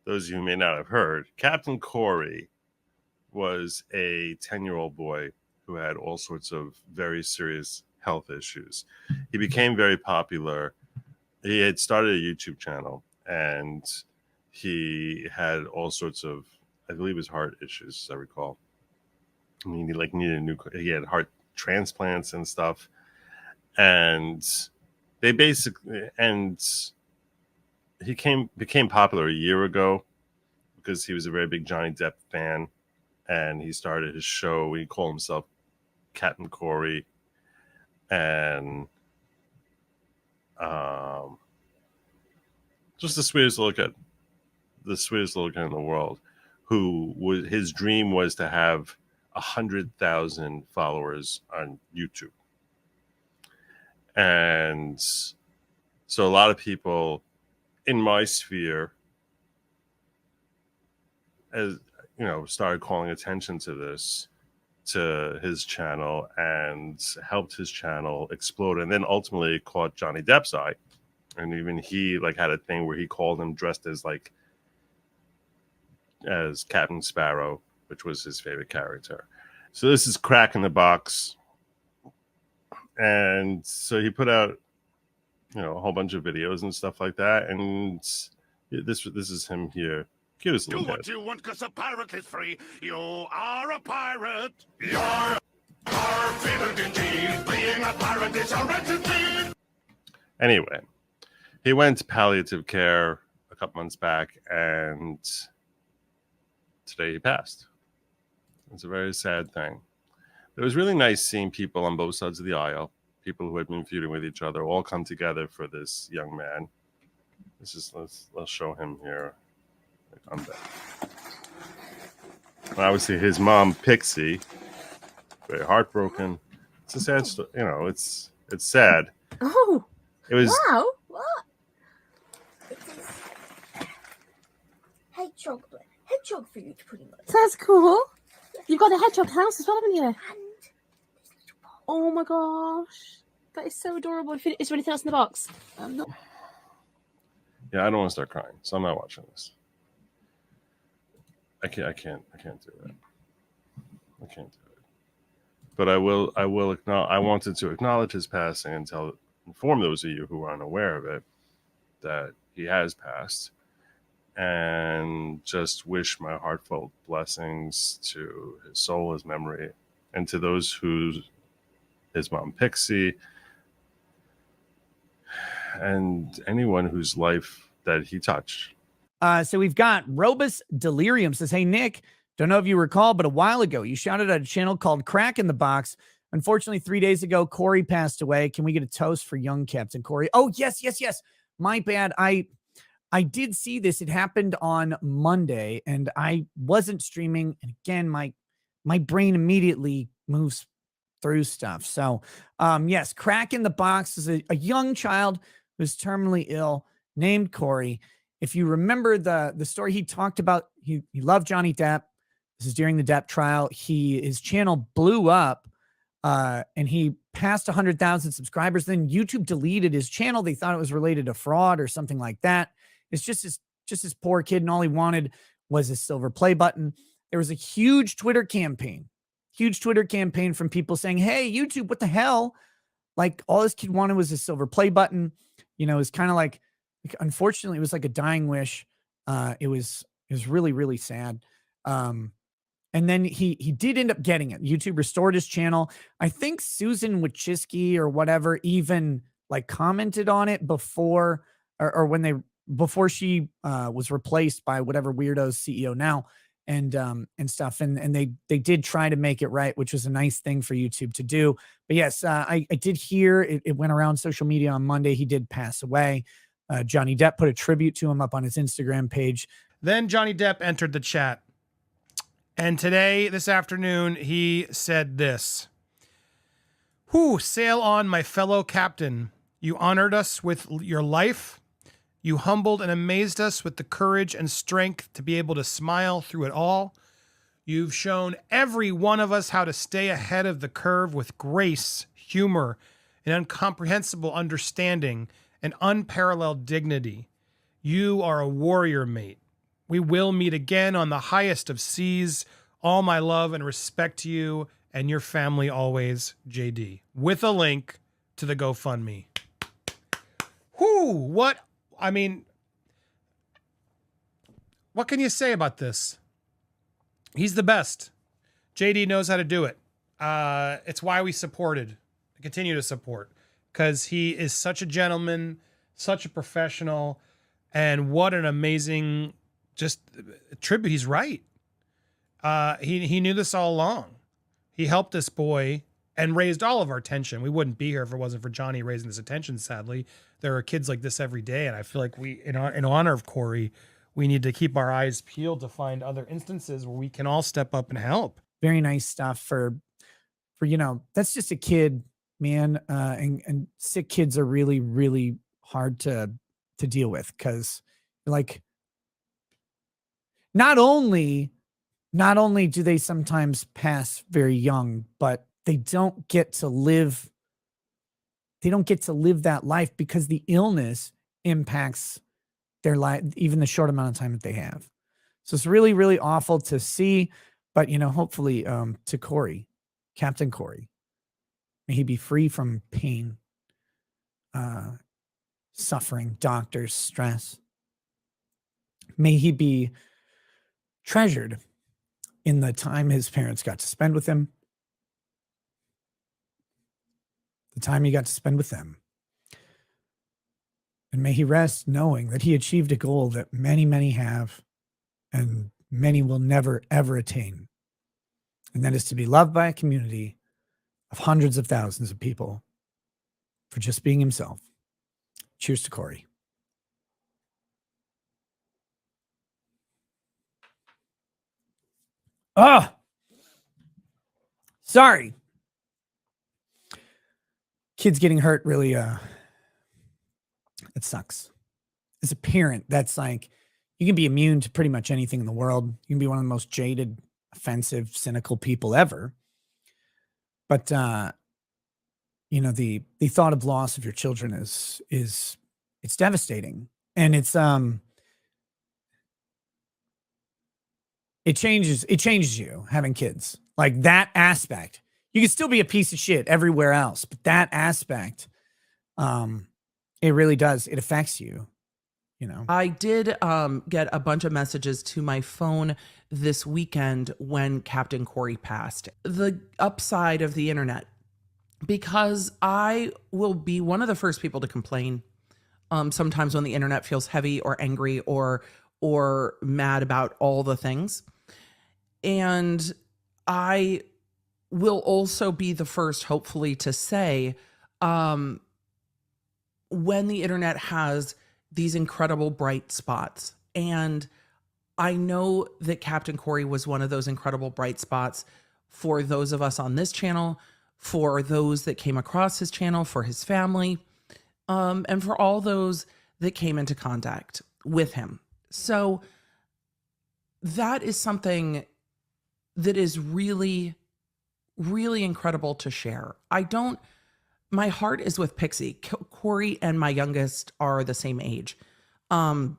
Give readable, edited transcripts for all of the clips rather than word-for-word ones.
those of you who may not have heard, Captain Kori was a 10-year-old boy who had all sorts of very serious health issues. He became very popular. He had started a YouTube channel, and he had all sorts of, I believe, his heart issues, as I recall. I mean, he had heart transplants and stuff, and he became popular a year ago because he was a very big Johnny Depp fan, and he started his show. He called himself Captain Kori, and just the sweetest little kid in the world. His dream was to have 100,000 followers on YouTube, and so a lot of people in my sphere, as you know, started calling attention to his channel and helped his channel explode, and then ultimately caught Johnny Depp's eye, and even he had a thing where he called him dressed as Captain Sparrow, which was his favorite character. So this is Crack in the Box, and so he put out a whole bunch of videos and stuff like that, and this is him here. Cutest little Do what you want, because a pirate is free. You are a pirate. You're our favorite indeed. Being a pirate is a right indeed. Anyway, he went to palliative care a couple months back, and today he passed. It's a very sad thing. It was really nice seeing people on both sides of the aisle, people who had been feuding with each other, all come together for this young man. Let's show him here. On that. And obviously his mom, Pixie, very heartbroken. It's a sad story. It's sad. Oh, it was. Wow, what? Hedgehog for you to put in. That's cool. You've got a hedgehog house as well, haven't you? And Oh my gosh, that is so adorable. Is there anything else in the box? No. Yeah, I don't want to start crying, so I'm not watching this. I can't do that. I can't do it. But I will acknowledge. I wanted to acknowledge his passing and inform those of you who are unaware of it that he has passed, and just wish my heartfelt blessings to his soul, his memory, and to those his mom Pixie, and anyone whose life that he touched. So we've got Robus Delirium says, hey, Nick, don't know if you recall, but a while ago you shouted at a channel called Crack in the Box. Unfortunately, 3 days ago, Kori passed away. Can we get a toast for young Captain Kori? Oh, yes. My bad. I did see this. It happened on Monday, and I wasn't streaming. And again, my brain immediately moves through stuff. So, yes, Crack in the Box is a young child who's terminally ill named Kori. If you remember the story he talked about, he loved Johnny Depp. This is during the Depp trial. His channel blew up, and he passed 100,000 subscribers. Then YouTube deleted his channel. They thought it was related to fraud or something like that. It's just this poor kid, and all he wanted was a silver play button. There was a huge Twitter campaign from people saying, hey, YouTube, what the hell? All this kid wanted was a silver play button. It's kind of like, unfortunately, it was like a dying wish. It was really, really sad. And then he did end up getting it. YouTube restored his channel. I think Susan Wojcicki or whatever even commented on it before she was replaced by whatever weirdo's CEO now and stuff. And they did try to make it right, which was a nice thing for YouTube to do. But yes, I did hear it went around social media on Monday. He did pass away. Johnny Depp put a tribute to him up on his Instagram page. Then Johnny Depp entered the chat. And this afternoon, he said this. Whew, sail on, my fellow captain. You honored us with your life. You humbled and amazed us with the courage and strength to be able to smile through it all. You've shown every one of us how to stay ahead of the curve with grace, humor, and incomprehensible understanding and unparalleled dignity. You are a warrior, mate. We will meet again on the highest of seas. All my love and respect to you and your family always, JD. With a link to the GoFundMe. What? I mean, what can you say about this? He's the best. JD knows how to do it. It's why we supported, continue to support, because he is such a gentleman, such a professional, and what an amazing just tribute. He's right. He knew this all along. He helped this boy and raised all of our attention. We wouldn't be here if it wasn't for Johnny raising this attention. Sadly, there are kids like this every day, and I feel like we, in honor of Kori, we need to keep our eyes peeled to find other instances where we can all step up and help. Very nice stuff for that's just a kid, man. And sick kids are really, really hard to deal with, because like not only do they sometimes pass very young, but they don't get to live that life because the illness impacts their life, even the short amount of time that they have. So it's really, really awful to see, but hopefully to Kori, Captain Kori, may he be free from pain, suffering, doctors, stress. May he be treasured in the time his parents got to spend with him, the time he got to spend with them. And may he rest knowing that he achieved a goal that many, many have and many will never, ever attain. And that is to be loved by a community of hundreds of thousands of people for just being himself. Cheers to Kori. Oh, sorry. Kids getting hurt really, it sucks. As a parent, that's like, you can be immune to pretty much anything in the world. You can be one of the most jaded, offensive, cynical people ever. But, the thought of loss of your children is it's devastating. And it's, it changes you having kids. Like that aspect, you can still be a piece of shit everywhere else, but that aspect, it really does. It affects you, I did get a bunch of messages to my phone this weekend when Captain Kori passed. The upside of the internet, because I will be one of the first people to complain sometimes when the internet feels heavy or angry or mad about all the things. And I will also be the first, hopefully, to say when the internet has these incredible bright spots. And I know that Captain Kori was one of those incredible bright spots for those of us on this channel, for those that came across his channel, for his family, and for all those that came into contact with him. So that is something that is really, really incredible to share. My heart is with Pixie. Kori and my youngest are the same age. And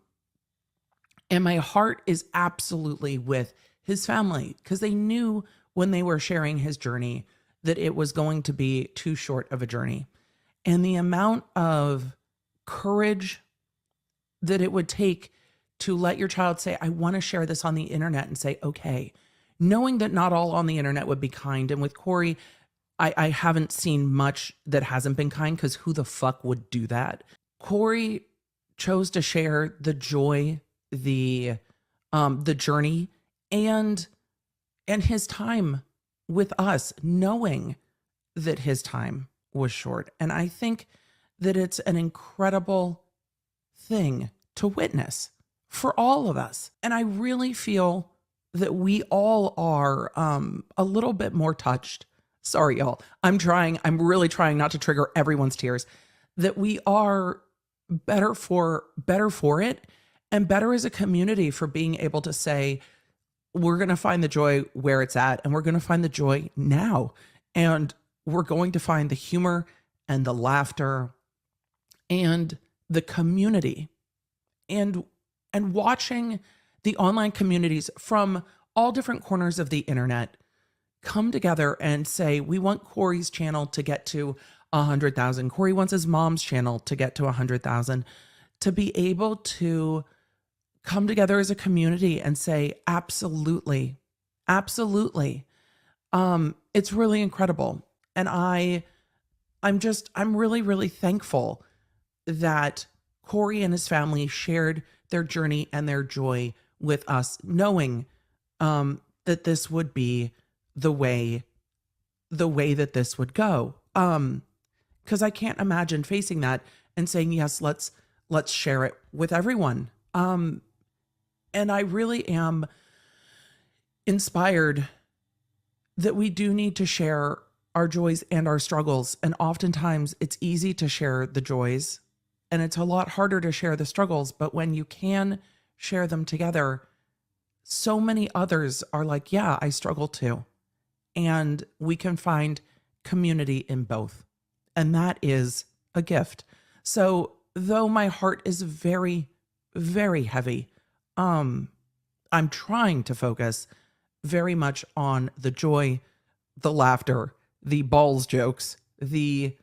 my heart is absolutely with his family, because they knew when they were sharing his journey that it was going to be too short of a journey. And the amount of courage that it would take to let your child say, I want to share this on the internet, and say, okay, knowing that not all on the internet would be kind. And with Kori, I haven't seen much that hasn't been kind, because who the fuck would do that? Kori chose to share the joy, the journey, and his time with us, knowing that his time was short. And I think that it's an incredible thing to witness for all of us. And I really feel that we all are a little bit more touched. Sorry, y'all. I'm really trying not to trigger everyone's tears. That we are better for it, and better as a community for being able to say, we're going to find the joy where it's at, and we're going to find the joy now. And we're going to find the humor and the laughter and the community and watching the online communities from all different corners of the internet come together and say, we want Kori's channel to get to 100,000. Kori wants his mom's channel to get to 100,000. To be able to come together as a community and say, absolutely, absolutely. It's really incredible. And I'm really, really thankful that Kori and his family shared their journey and their joy with us, knowing that this would be the way that this would go. Because I can't imagine facing that and saying, yes, let's share it with everyone. And I really am inspired that we do need to share our joys and our struggles. And oftentimes it's easy to share the joys and it's a lot harder to share the struggles. But when you can share them together, so many others are like, yeah, I struggle too. And we can find community in both. And that is a gift. So though my heart is very, very heavy, I'm trying to focus very much on the joy, the laughter, the balls jokes, the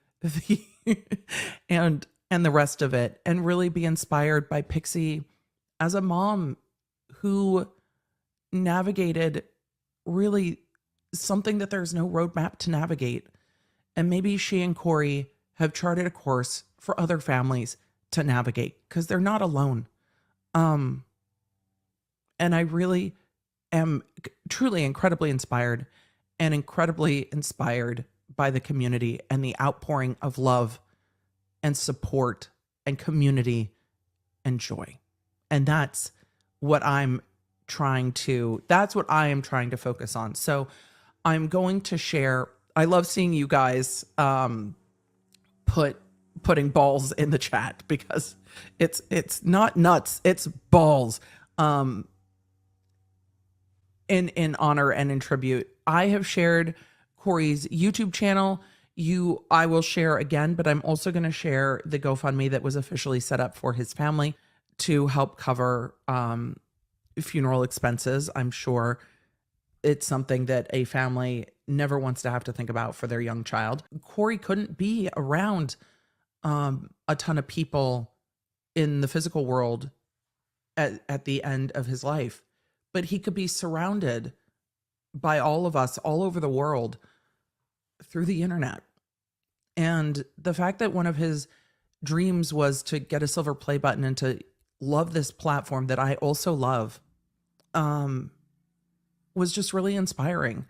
and the rest of it, and really be inspired by Pixie as a mom who navigated really something that there's no roadmap to navigate. And maybe she and Kori have charted a course for other families to navigate because they're not alone. And I really am truly incredibly inspired by the community and the outpouring of love and support and community and joy. And that's what I am trying to focus on. So I'm going to share. I love seeing you guys putting balls in the chat because it's not nuts, it's balls. In honor and in tribute. I have shared Kori's YouTube channel. I will share again, but I'm also going to share the GoFundMe that was officially set up for his family to help cover funeral expenses. I'm sure it's something that a family never wants to have to think about for their young child. Kori couldn't be around a ton of people in the physical world at the end of his life, but he could be surrounded by all of us all over the world through the internet. And the fact that one of his dreams was to get a silver play button and to love this platform that I also love was just really inspiring.